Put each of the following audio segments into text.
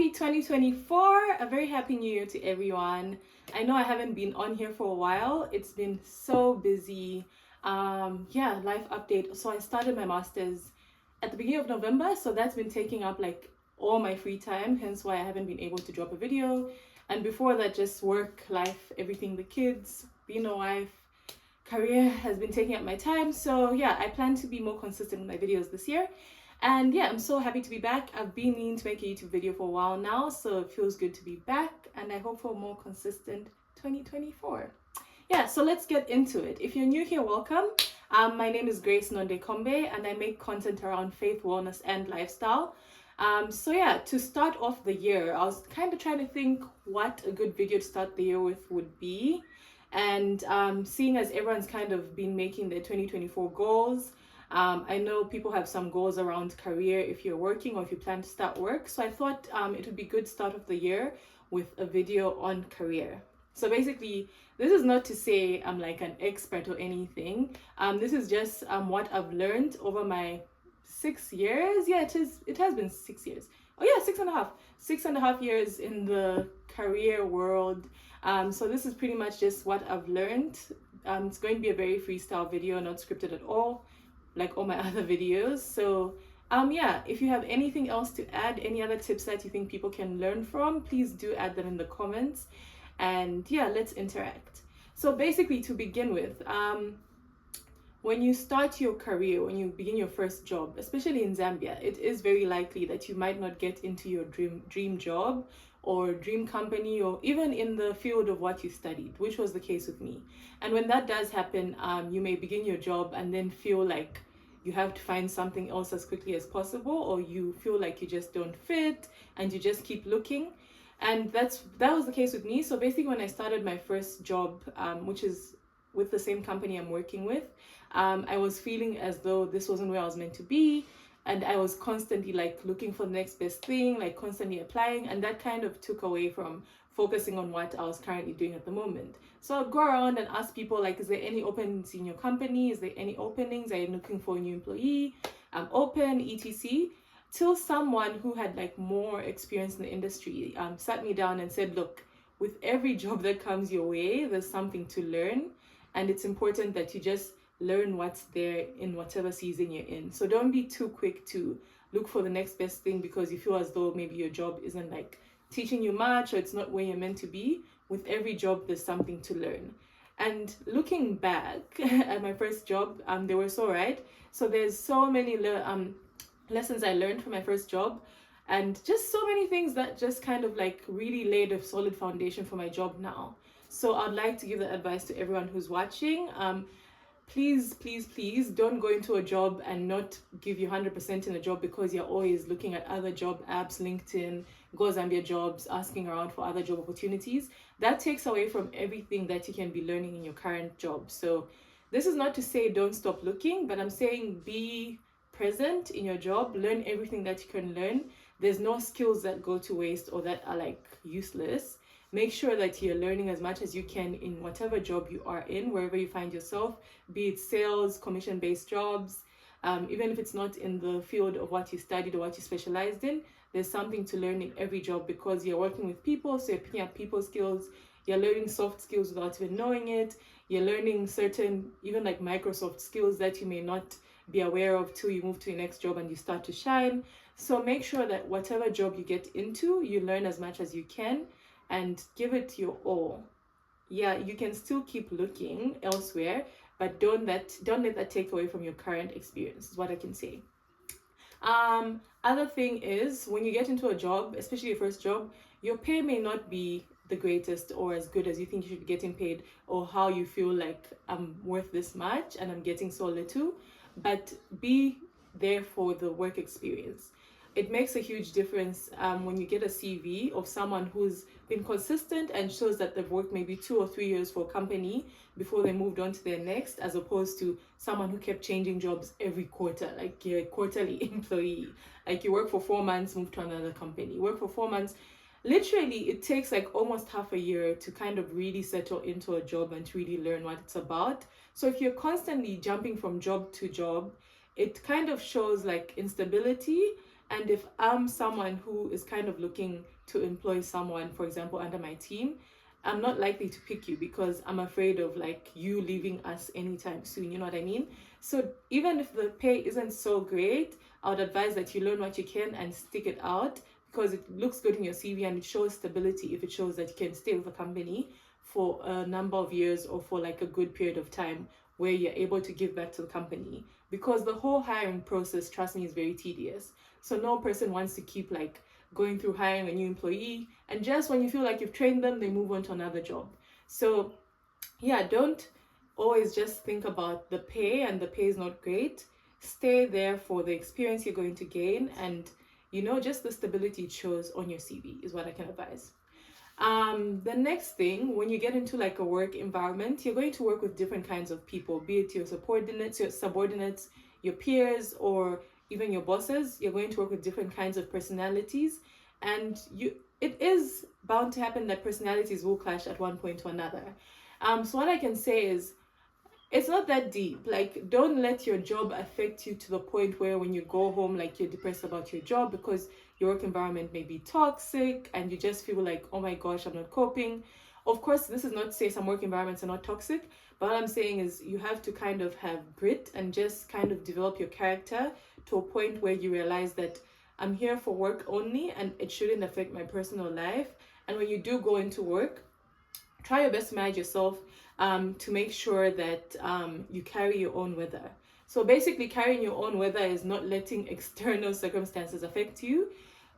Happy 2024, a very happy new year to everyone. I know I haven't been on here for a while. It's been so busy. Life update. So I started my master's at the beginning of November, so that's been taking up like all my free time, hence why I haven't been able to drop a video. And before that, just work, life, everything, the kids, being a wife, career has been taking up my time. So yeah, I plan to be more consistent with my videos this year. And yeah, I'm so happy to be back. I've been meaning to make a YouTube video for a while now, so it feels good to be back, and I hope for a more consistent 2024. Yeah, so let's get into it. If you're new here, welcome. My name is Grace Nondekombe, and I make content around faith, wellness, and lifestyle. To start off the year, I was kind of trying to think what a good video to start the year with would be. And seeing as everyone's kind of been making their 2024 goals, I know people have some goals around career if you're working or if you plan to start work. So I thought it would be good start of the year with a video on career. So basically, this is not to say I'm like an expert or anything. This is just what I've learned over my 6 years. Yeah, it has been 6 years. Oh yeah, 6.5 years in the career world. So this is pretty much just what I've learned. It's going to be a very freestyle video, not scripted at all, like all my other videos. So if you have anything else to add, any other tips that you think people can learn from, please do add them in the comments. And yeah, let's interact. So basically, to begin with, when you start your career, when you begin your first job, especially in Zambia, it is very likely that you might not get into your dream job or dream company, or even in the field of what you studied, which was the case with me. And when that does happen, you may begin your job and then feel like you have to find something else as quickly as possible, or you feel like you just don't fit and you just keep looking. And that was the case with me. So basically, when I started my first job, which is with the same company I'm working with, I was feeling as though this wasn't where I was meant to be. And I was constantly like looking for the next best thing, like constantly applying. And that kind of took away from focusing on what I was currently doing at the moment. So I'd go around and ask people like, is there any openings in your company? Is there any openings? Are you looking for a new employee? I'm open, etc. Till someone who had like more experience in the industry sat me down and said, look, with every job that comes your way, there's something to learn. And it's important that you just learn what's there in whatever season you're in. So don't be too quick to look for the next best thing because you feel as though maybe your job isn't like teaching you much, or it's not where you're meant to be. With every job, there's something to learn. And looking back at my first job, they were so right. So there's so many lessons I learned from my first job, and just so many things that just kind of like really laid a solid foundation for my job now. So I'd like to give that advice to everyone who's watching. Please don't go into a job and not give you 100% in a job because you're always looking at other job apps, LinkedIn, Go Zambia Jobs, asking around for other job opportunities. That takes away from everything that you can be learning in your current job. So this is not to say don't stop looking, but I'm saying be present in your job, learn everything that you can learn. There's no skills that go to waste or that are like useless. Make sure that you're learning as much as you can in whatever job you are in, wherever you find yourself, be it sales, commission-based jobs, even if it's not in the field of what you studied or what you specialized in, there's something to learn in every job because you're working with people, so you're picking up people skills, you're learning soft skills without even knowing it, you're learning certain, even like Microsoft skills that you may not be aware of till you move to your next job and you start to shine. So make sure that whatever job you get into, you learn as much as you can and give it your all. Yeah, you can still keep looking elsewhere, but don't let that take away from your current experience, is what I can say. Other thing is, when you get into a job, especially your first job, your pay may not be the greatest or as good as you think you should be getting paid, or how you feel like I'm worth this much and I'm getting so little, but be there for the work experience. It makes a huge difference when you get a CV of someone who's been consistent and shows that they've worked maybe 2 or 3 years for a company before they moved on to their next, as opposed to someone who kept changing jobs every quarter, like you're a quarterly employee. Like you work for 4 months, move to another company, work for 4 months. Literally, it takes like almost half a year to kind of really settle into a job and to really learn what it's about. So if you're constantly jumping from job to job, it kind of shows like instability And if I'm someone who is kind of looking to employ someone, for example, under my team, I'm not likely to pick you because I'm afraid of like you leaving us anytime soon. You know what I mean? So even if the pay isn't so great, I would advise that you learn what you can and stick it out, because it looks good in your CV and it shows stability if it shows that you can stay with a company for a number of years or for like a good period of time where you're able to give back to the company. Because the whole hiring process, trust me, is very tedious. So no person wants to keep like going through hiring a new employee, and just when you feel like you've trained them, they move on to another job. So yeah, don't always just think about the pay and the pay is not great. Stay there for the experience you're going to gain, and just the stability it shows on your CV is what I can advise. The next thing, when you get into like a work environment, you're going to work with different kinds of people, be it your subordinates, your peers, or even your bosses. You're going to work with different kinds of personalities, and it is bound to happen that personalities will clash at one point or another. So what I can say is, it's not that deep. Like, don't let your job affect you to the point where when you go home, like, you're depressed about your job because your work environment may be toxic and you just feel like, oh my gosh, I'm not coping. Of course, this is not to say some work environments are not toxic, but what I'm saying is you have to kind of have grit and just kind of develop your character to a point where you realize that I'm here for work only and it shouldn't affect my personal life. And when you do go into work, try your best to manage yourself, to make sure that you carry your own weather. So basically, carrying your own weather is not letting external circumstances affect you.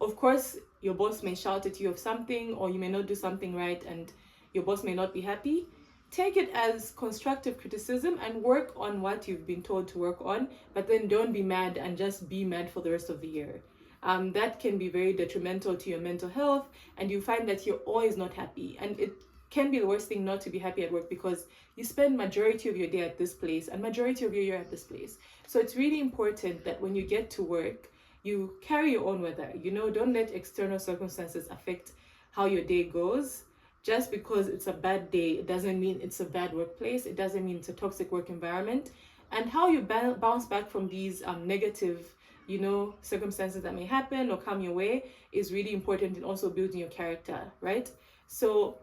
Of course, your boss may shout at you of something, or you may not do something right and your boss may not be happy. Take it as constructive criticism and work on what you've been told to work on, but then don't be mad and just be mad for the rest of the year. That can be very detrimental to your mental health, and you find that you're always not happy. And it can be the worst thing not to be happy at work, because you spend majority of your day at this place and majority of your year at this place. So it's really important that when you get to work, you carry your own weather. Don't let external circumstances affect how your day goes. Just because it's a bad day, it doesn't mean it's a bad workplace. It doesn't mean it's a toxic work environment. And how you bounce back from these negative circumstances that may happen or come your way is really important in also building your character, right? So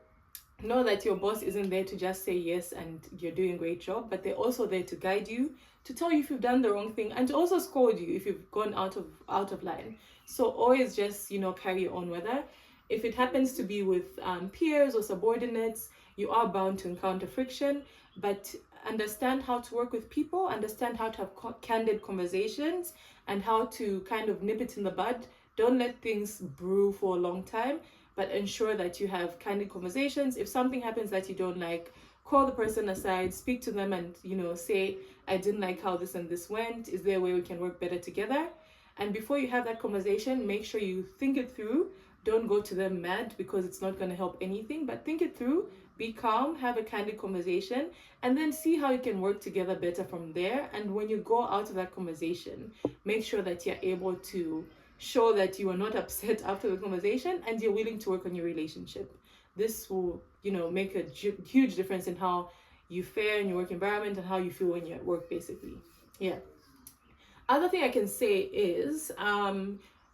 know that your boss isn't there to just say yes and you're doing a great job, but they're also there to guide you, to tell you if you've done the wrong thing, and to also scold you if you've gone out of line. So always just carry your own weather. If it happens to be with peers or subordinates, you are bound to encounter friction, but understand how to work with people, understand how to have candid conversations, and how to kind of nip it in the bud. Don't let things brew for a long time, but ensure that you have candid conversations. If something happens that you don't like, call the person aside, speak to them, and say, I didn't like how this and this went. Is there a way we can work better together? And before you have that conversation, make sure you think it through. Don't go to them mad, because it's not going to help anything, but think it through, be calm, have a candid conversation, and then see how you can work together better from there. And when you go out of that conversation, make sure that you're able to show that you are not upset after the conversation and you're willing to work on your relationship. This will, make a huge difference in how you fare in your work environment and how you feel when you're at work, basically. Yeah. Other thing I can say is,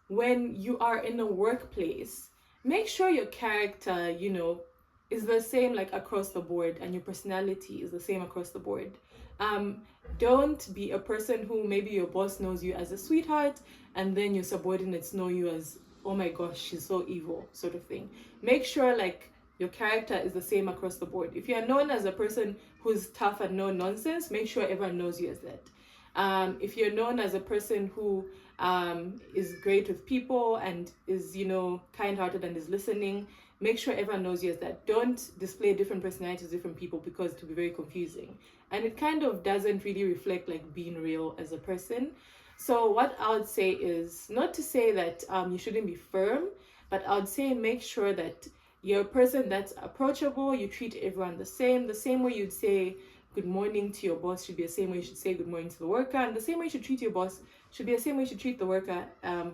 when you are in a workplace, make sure your character, is the same like across the board, and your personality is the same across the board. Don't be a person who maybe your boss knows you as a sweetheart and then your subordinates know you as, oh my gosh, she's so evil, sort of thing. Make sure like your character is the same across the board. If you are known as a person who's tough and no nonsense, make sure everyone knows you as that. If you're known as a person who is great with people and is, kind-hearted and is listening, make sure everyone knows you as that. Don't display different personalities, different people, because it will be very confusing. And it kind of doesn't really reflect like being real as a person. So what I would say is, not to say that you shouldn't be firm, but I would say make sure that you're a person that's approachable. You treat everyone the same way you'd say good morning to your boss should be the same way you should say good morning to the worker, and the same way you should treat your boss should be the same way you should treat the worker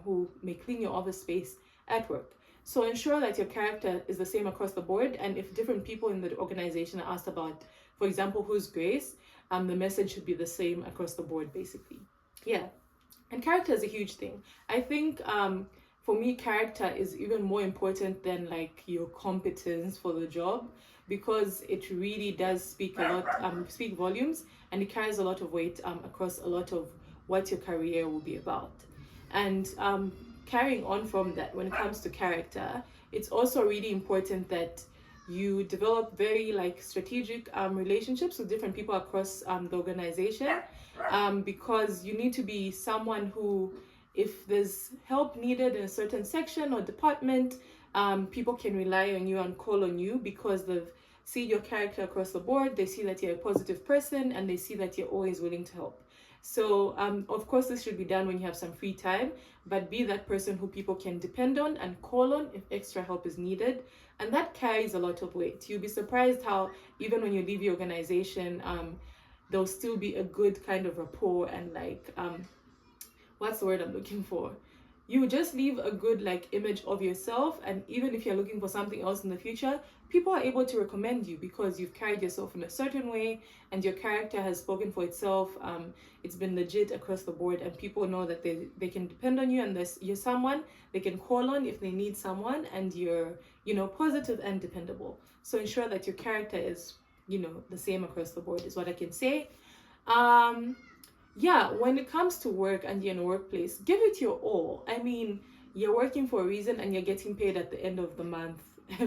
who may clean your office space at work. So ensure that your character is the same across the board, and if different people in the organization are asked about, for example, who's Grace, the message should be the same across the board, basically. Yeah. And character is a huge thing. I think for me, character is even more important than like your competence for the job, because it really does speak a lot, speak volumes, and it carries a lot of weight across a lot of what your career will be about. And carrying on from that, when it comes to character, it's also really important that you develop very like strategic relationships with different people across the organization, because you need to be someone who, if there's help needed in a certain section or department, people can rely on you and call on you because they've seen your character across the board. They see that you're a positive person, and they see that you're always willing to help. So, of course, this should be done when you have some free time, but be that person who people can depend on and call on if extra help is needed. And that carries a lot of weight. You'll be surprised how, even when you leave your organization, there'll still be a good kind of rapport and like, what's the word I'm looking for? You just leave a good like image of yourself, and even if you're looking for something else in the future, people are able to recommend you because you've carried yourself in a certain way and your character has spoken for itself. It's been legit across the board, and people know that they can depend on you, and you're someone they can call on if they need someone, and you're, you know, positive and dependable. So ensure that your character is, you know, the same across the board is what I can say. Yeah, when it comes to work and you're in a workplace, give it your all. I mean, you're working for a reason and you're getting paid at the end of the month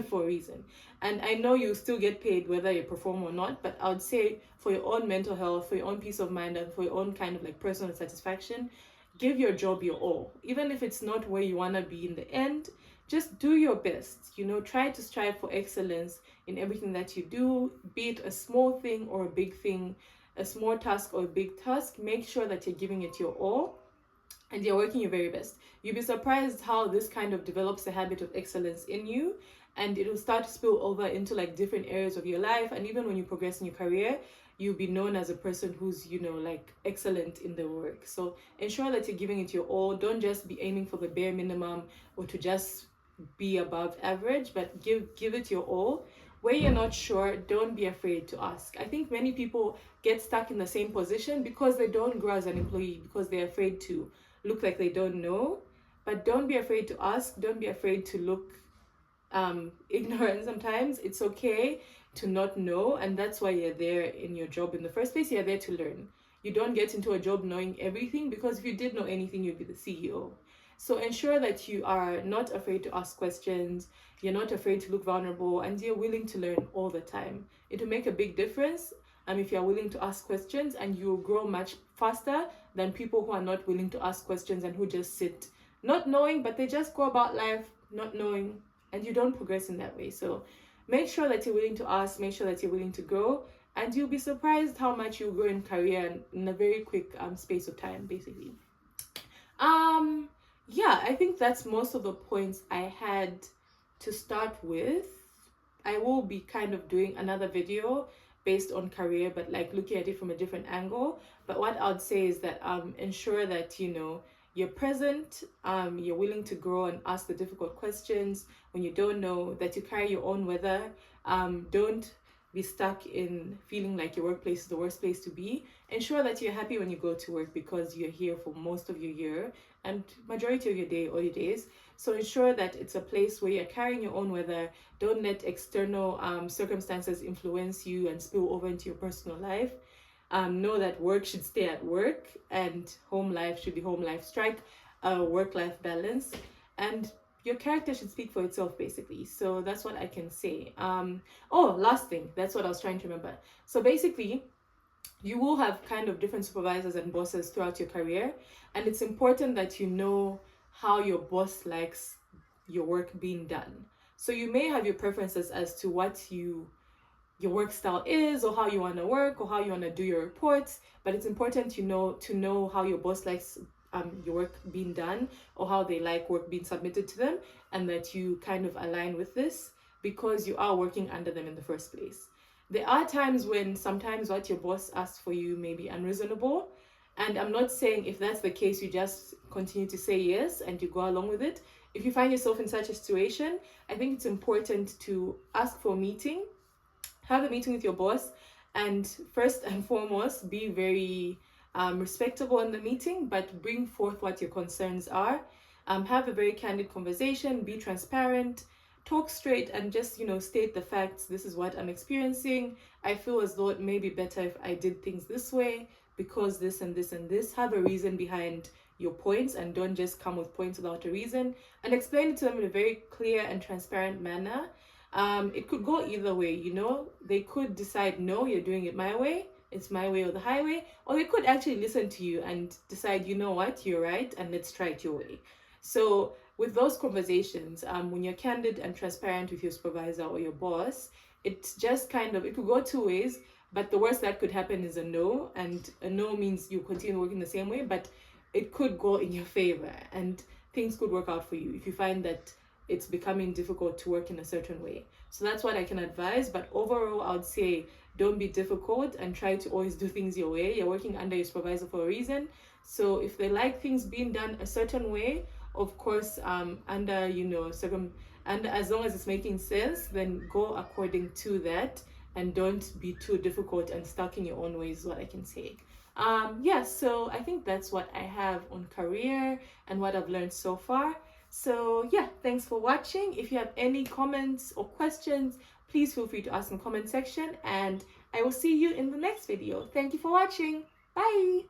for a reason. And I know you still get paid whether you perform or not, but I would say for your own mental health, for your own peace of mind, and for your own kind of like personal satisfaction, give your job your all. Even if it's not where you want to be in the end, just do your best. You know, try to strive for excellence in everything that you do, be it a small thing or a big thing, a small task or a big task. Make sure that you're giving it your all and you're working your very best. You'll be surprised how this kind of develops a habit of excellence in you, and it will start to spill over into like different areas of your life. And even when you progress in your career, you'll be known as a person who's, you know, like excellent in the work. So ensure that you're giving it your all. Don't just be aiming for the bare minimum or to just be above average, but give it your all. Where you're not sure, don't be afraid to ask. I think many people get stuck in the same position because they don't grow as an employee, because they're afraid to look like they don't know. But don't be afraid to ask. Don't be afraid to look ignorant sometimes. It's okay to not know, and that's why you're there in your job in the first place. You're there to learn. You don't get into a job knowing everything, because if you did know anything, you'd be the CEO. So ensure that you are not afraid to ask questions, you're not afraid to look vulnerable, and you're willing to learn all the time. It will make a big difference if you're willing to ask questions, and you'll grow much faster than people who are not willing to ask questions and who just sit not knowing, but they just go about life not knowing, and you don't progress in that way. So make sure that you're willing to ask, make sure that you're willing to grow, and you'll be surprised how much you'll grow in career in a very quick space of time, basically. Yeah, I think that's most of the points I had to start with. I will be kind of doing another video based on career, but like looking at it from a different angle. But what I would say is that ensure that, you know, you're present, you're willing to grow and ask the difficult questions when you don't know, that you carry your own weather. Don't be stuck in feeling like your workplace is the worst place to be. Ensure that you're happy when you go to work, because you're here for most of your year and majority of your day, all your days. So ensure that it's a place where you're carrying your own weather. Don't let external circumstances influence you and spill over into your personal life. Know that work should stay at work and home life should be home life. Strike a work-life balance, and your character should speak for itself, basically. So that's what I can say. Last thing, that's what I was trying to remember. So basically, you will have kind of different supervisors and bosses throughout your career, and it's important that you know how your boss likes your work being done. So you may have your preferences as to what your work style is, or how you want to work, or how you want to do your reports, but it's important to know how your boss likes your work being done, or how they like work being submitted to them, and that you kind of align with this, because you are working under them in the first place. There are times when sometimes what your boss asks for you may be unreasonable, and I'm not saying if that's the case you just continue to say yes and you go along with it. If you find yourself in such a situation, I think it's important to ask for a meeting, have a meeting with your boss, and first and foremost, be very respectable in the meeting, but bring forth what your concerns are. Have a very candid conversation, be transparent, talk straight, and just, state the facts. This is what I'm experiencing. I feel as though it may be better if I did things this way because this and this and this. Have a reason behind your points, and don't just come with points without a reason, and explain it to them in a very clear and transparent manner. It could go either way, they could decide, no, you're doing it my way, it's my way or the highway, or they could actually listen to you and decide, you know what, you're right, and let's try it your way. So with those conversations, when you're candid and transparent with your supervisor or your boss, it's just it could go two ways, but the worst that could happen is a no, and a no means you continue working the same way, but it could go in your favor and things could work out for you if you find that it's becoming difficult to work in a certain way. So that's what I can advise. But overall, I would say don't be difficult and try to always do things your way. You're working under your supervisor for a reason. So if they like things being done a certain way, of course, under as long as it's making sense, then go according to that, and don't be too difficult and stuck in your own ways, is what I can say. So I think that's what I have on career and what I've learned so far. So yeah, thanks for watching. If you have any comments or questions, please feel free to ask in the comment section, and I will see you in the next video. Thank you for watching. Bye.